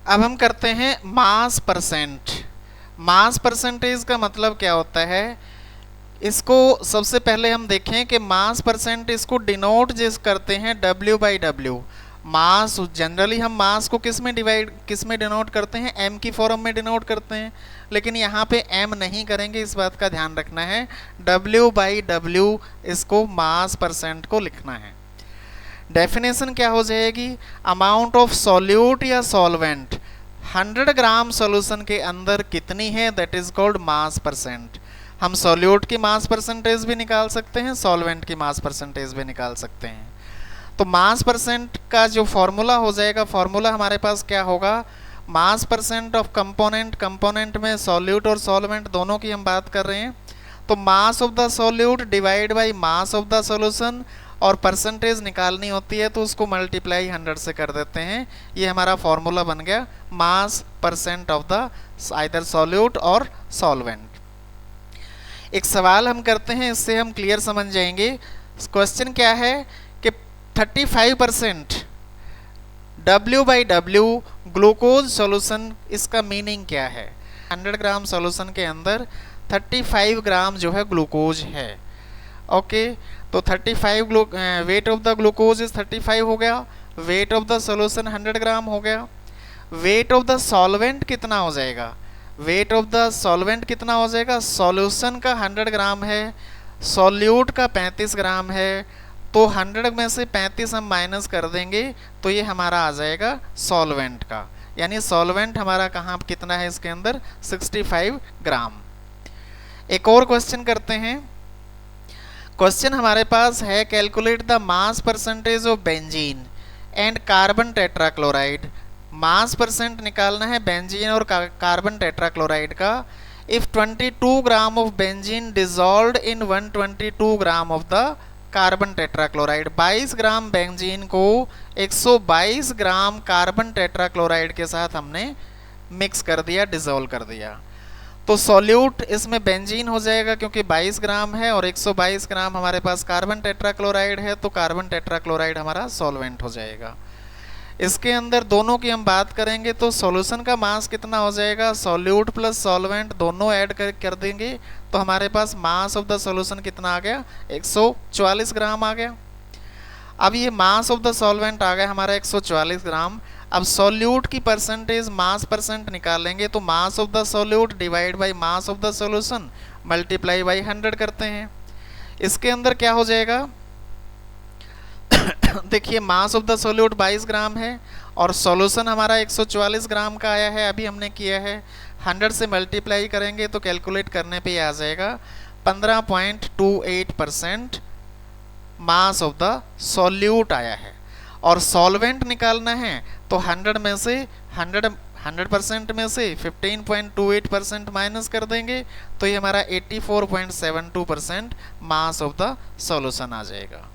अब हम करते हैं मास परसेंट। मास परसेंटेज का मतलब क्या होता है, इसको सबसे पहले हम देखें कि मास परसेंट इसको डिनोट जिस करते हैं W by W. Mass generally हम मास को किस में डिनोट करते हैं, m की फॉर्म में डिनोट करते हैं, लेकिन यहाँ पे m नहीं करेंगे, इस बात का ध्यान रखना है। W बाई डब्ल्यू इसको मास परसेंट को लिखना है। डेफिनेशन क्या हो जाएगी, अमाउंट ऑफ सॉल्यूट या सॉल्वेंट 100 ग्राम सॉल्यूशन के अंदर कितनी है, that is called mass percent. हम सॉल्यूट की मास परसेंटेज भी निकाल सकते हैं, सॉल्वेंट की मास परसेंटेज भी निकाल सकते हैं। तो मास परसेंट का जो फॉर्मूला हो जाएगा, फॉर्मूला हमारे पास क्या होगा, मास परसेंट ऑफ कंपोनेंट, कंपोनेंट में सॉल्यूट और सॉल्वेंट दोनों की हम बात कर रहे हैं, तो mass of the solute divide by mass of the solution, और परसेंटेज निकालनी होती है तो उसको मल्टीप्लाई 100 से कर देते हैं। ये हमारा फॉर्मूला बन गया मास percent of the either solute और सॉल्वेंट। एक सवाल हम करते हैं, इससे हम क्लियर समझ जाएंगे। क्वेश्चन क्या है कि 35% W by W glucose solution, इसका मीनिंग क्या है। 100 ग्राम सॉल्यूशन के अंदर 35 ग्राम जो है ग्लूकोज है। ओके, तो 35 weight of the glucose is 35 हो गया, वेट ऑफ द सॉल्यूशन 100 ग्राम हो गया। वेट ऑफ द सॉल्वेंट कितना हो जाएगा, वेट ऑफ द सॉल्वेंट कितना हो जाएगा, सॉल्यूशन का 100 ग्राम है, सॉल्यूट का 35 ग्राम है, तो 100 में से 35 हम माइनस कर देंगे तो ये हमारा आ जाएगा सॉल्वेंट का, यानी सॉल्वेंट हमारा कहाँ कितना है, इसके अंदर 65 ग्राम। एक और क्वेश्चन करते हैं। क्वेश्चन हमारे पास है, calculate the mass percentage of benzene and carbon tetrachloride. Mass percent निकालना है बेंजीन और कार्बन टेट्राक्लोराइड का। If 22 gram of benzene dissolved in 122 gram of the carbon tetrachloride, 22 gram benzene को 122 ग्राम कार्बन टेट्राक्लोराइड के साथ हमने मिक्स कर दिया, डिजोल्व कर दिया, तो सॉल्यूट इसमें बेंजीन हो जाएगा क्योंकि 22 ग्राम है और 122 ग्राम हमारे पास कार्बन टेट्राक्लोराइड है, तो कार्बन टेट्राक्लोराइड हमारा सॉल्वेंट हो जाएगा। इसके अंदर दोनों की हम बात करेंगे तो सॉल्यूशन का मास कितना हो जाएगा, सॉल्यूट प्लस सॉल्वेंट दोनों ऐड कर देंगे तो हमारे पास मास ऑफ द सॉल्यूशन कितना आ गया, 144 ग्राम आ गया। अब ये मास ऑफ द सॉल्वेंट आ गया हमारा 144 ग्राम। अब सॉल्यूट की परसेंटेज मास परसेंट निकालेंगे तो mass of the solute divide by mass of the solution multiply by 100 करते हैं। इसके अंदर क्या हो जाएगा देखिए मास ऑफ द सॉल्यूट 22 ग्राम है और सॉल्यूशन हमारा 144 ग्राम का आया है, अभी हमने किया है 100 से मल्टीप्लाई करेंगे तो कैलकुलेट करने पे आ जाएगा 15.28% मास ऑफ द सॉल्यूट आया है। और सॉल्वेंट निकालना है तो 100 में से 100% में से 15.28% माइनस कर देंगे तो ये हमारा 84.72% मास ऑफ द सॉल्यूशन आ जाएगा।